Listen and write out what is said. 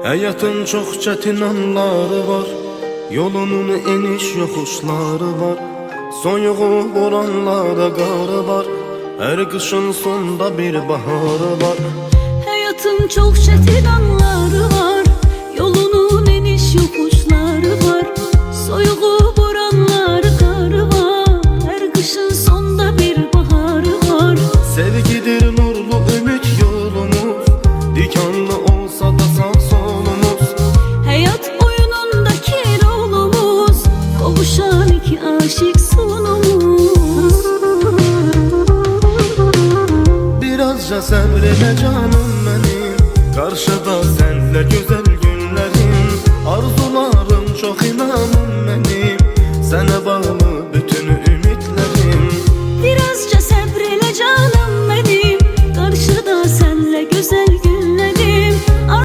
Həyatın çox çətin anları var, yolunun eniş yoxuşları var, soyuğu boranlarda qarı var, hər qışın sonda bir baharı var. Hayatın çok çetin anları var, yolunun eniş yokuşları var, soyuğu boranları karı var, her kışın sonda bir baharı var. Sevgidir nurlu ümit yolumuz, dikanlı olsa da sağ solumuz. Hayat oyunundaki rolumuz, kavuşan iki aşık sonumuz. Birazca səbr elə canım mənim, qarşıda sənlə gözəl